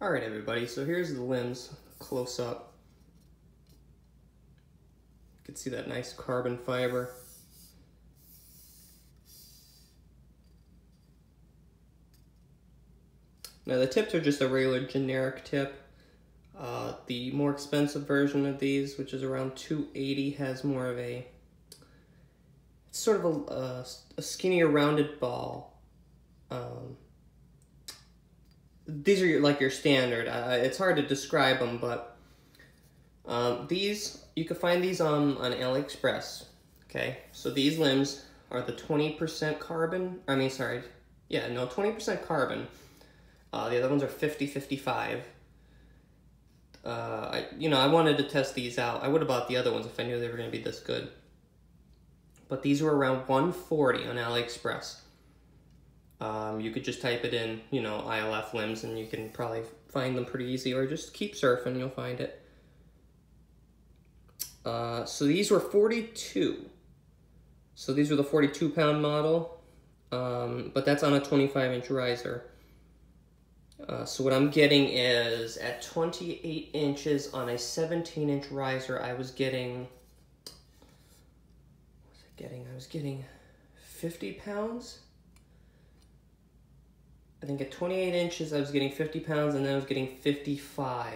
Alright everybody, so here's the limbs close up. You can see that nice carbon fiber. Now the tips are just a regular generic tip. The more expensive version of these, which is around $280, has more of a, it's sort of a skinnier rounded ball. These are like your standard. It's hard to describe them, but these, you can find these on Aliexpress. Okay, so these limbs are the 20% carbon. 20% carbon. The other ones are 50-55. I wanted to test these out. I would have bought the other ones if I knew they were going to be this good. But these were around $140 on AliExpress. You could just type it in, ILF limbs, and you can probably find them pretty easy, or just keep surfing, you'll find it. So these were 42. So these were the 42-pound model, but that's on a 25-inch riser. So what I'm getting is, at 28 inches on a 17-inch riser, I was getting, I was getting 50 pounds. I think at 28 inches, I was getting 50 pounds, and then I was getting 55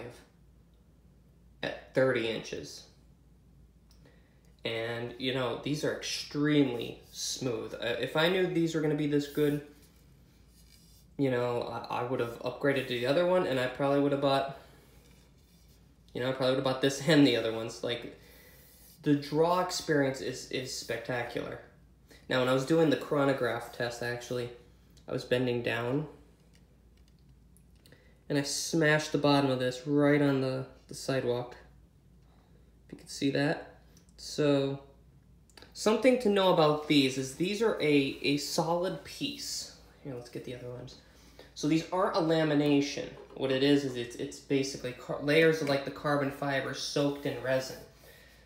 at 30 inches. And, these are extremely smooth. If I knew these were going to be this good, I would have upgraded to the other one, and I probably would have bought, this and the other ones. Like, the draw experience is spectacular. Now, when I was doing the chronograph test, actually, I was bending down, and I smashed the bottom of this right on the sidewalk, if you can see that. So, something to know about these is these are a solid piece. Here, let's get the other limbs. So these aren't a lamination. What it is it's basically layers of like the carbon fiber soaked in resin.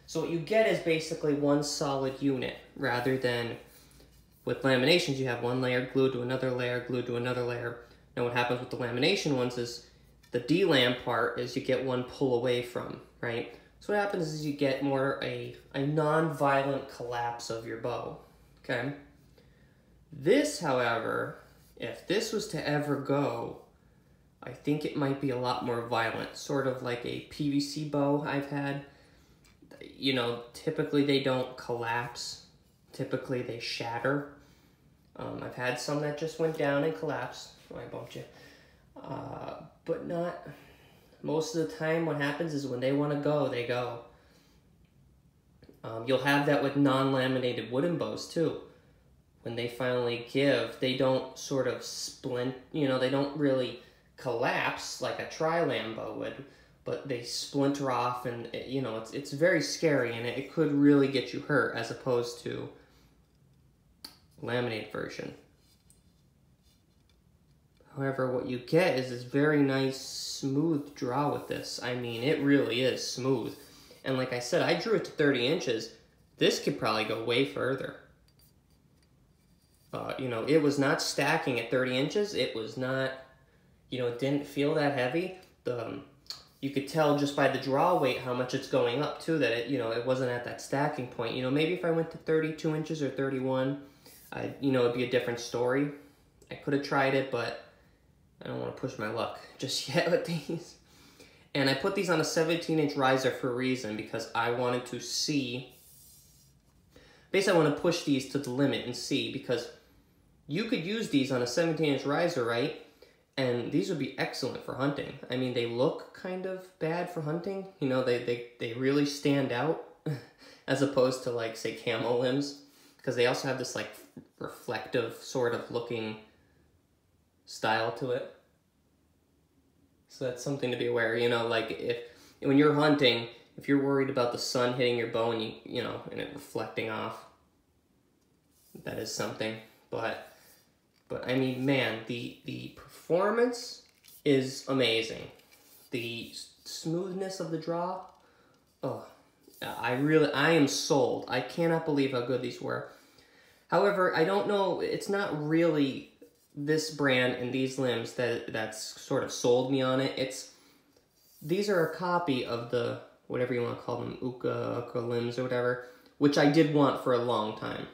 So what you get is basically one solid unit, rather than with laminations you have one layer glued to another layer, glued to another layer. Now what happens with the lamination ones is the delam part is you get one pull away from, right? So what happens is you get more a non-violent collapse of your bow, okay? This, however, if this was to ever go, I think it might be a lot more violent, sort of like a PVC bow I've had. Typically they don't collapse. Typically they shatter. I've had some that just went down and collapsed. Oh, I bumped you. But not, most of the time what happens is when they want to go, they go. You'll have that with non-laminated wooden bows too. When they finally give, they don't sort of splint, they don't really collapse like a tri-lam bow would, but they splinter off, and it's very scary, and it could really get you hurt, as opposed to laminated version. However, what you get is this very nice smooth draw with this. I mean, it really is smooth. And like I said, I drew it to 30 inches. This could probably go way further. It was not stacking at 30 inches. It was not, it didn't feel that heavy. You could tell just by the draw weight how much it's going up too, that it wasn't at that stacking point. Maybe if I went to 32 inches or 31, it'd be a different story. I could have tried it, but I don't want to push my luck just yet with these. And I put these on a 17-inch riser for a reason, because I wanted to see, basically I want to push these to the limit and see, because you could use these on a 17-inch riser, right? And these would be excellent for hunting. I mean, they look kind of bad for hunting. They really stand out as opposed to, like, say, camo limbs, because they also have this, like, reflective sort of looking style to it. So that's something to be aware. Like when you're hunting, if you're worried about the sun hitting your bow and and it reflecting off, that is something. But I mean, man, the performance is amazing. The smoothness of the draw, I am sold. I cannot believe how good these were. However, I don't know, it's not really this brand and these limbs that's sort of sold me on it. These are a copy of the, whatever you want to call them, Uukha limbs or whatever, which I did want for a long time.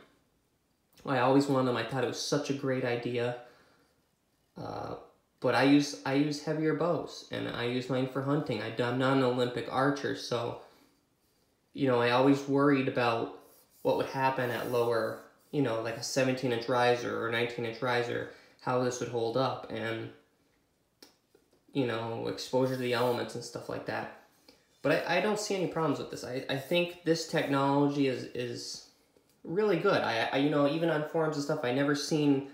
I always wanted them. I thought it was such a great idea. But I use heavier bows, and I use mine for hunting. I'm not an Olympic archer, so, you know, I always worried about what would happen at lower, you know, like a 17-inch riser or 19-inch riser, how this would hold up, and, you know, exposure to the elements and stuff like that. But I don't see any problems with this. I think this technology is really good. You know, even on forums and stuff, I never seen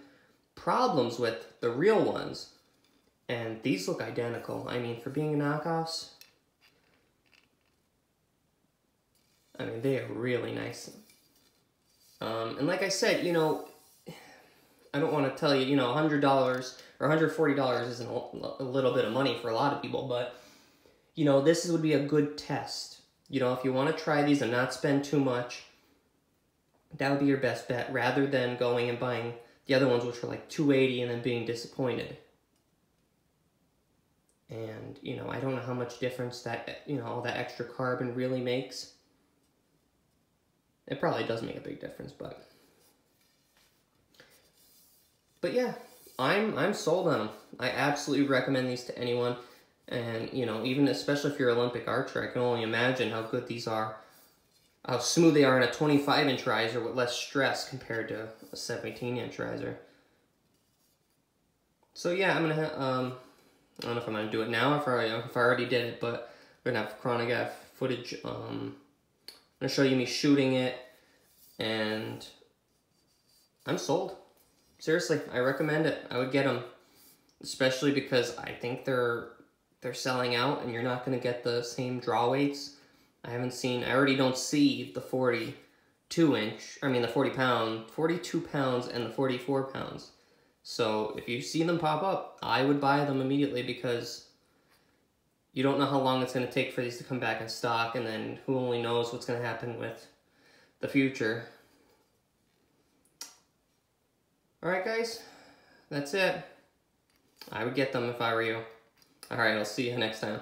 problems with the real ones. And these look identical. I mean, for being knockoffs, I mean, they are really nice. And like I said, you know, I don't want to tell you, you know, $100 or $140 isn't a little bit of money for a lot of people, but, you know, this would be a good test. You know, if you want to try these and not spend too much, that would be your best bet, rather than going and buying the other ones, which were like $280 and then being disappointed. And, you know, I don't know how much difference that, you know, all that extra carbon really makes. It probably does make a big difference, but yeah, I'm sold on them. I absolutely recommend these to anyone. And, you know, even especially if you're an Olympic archer, I can only imagine how good these are, how smooth they are in a 25-inch riser with less stress compared to a 17-inch riser. So yeah, I'm gonna I don't know if I'm gonna do it now or if I already did it, but we're gonna have chronograph footage. I'm gonna show you me shooting it, and I'm sold. Seriously, I recommend it. I would get them, especially because I think they're selling out, and you're not gonna get the same draw weights. I already don't see the 42-inch. I mean the 40-pound, 42 pounds, and the 44 pounds. So if you see them pop up, I would buy them immediately, because you don't know how long it's going to take for these to come back in stock, and then who only knows what's going to happen with the future. Alright guys, that's it. I would get them if I were you. Alright, I'll see you next time.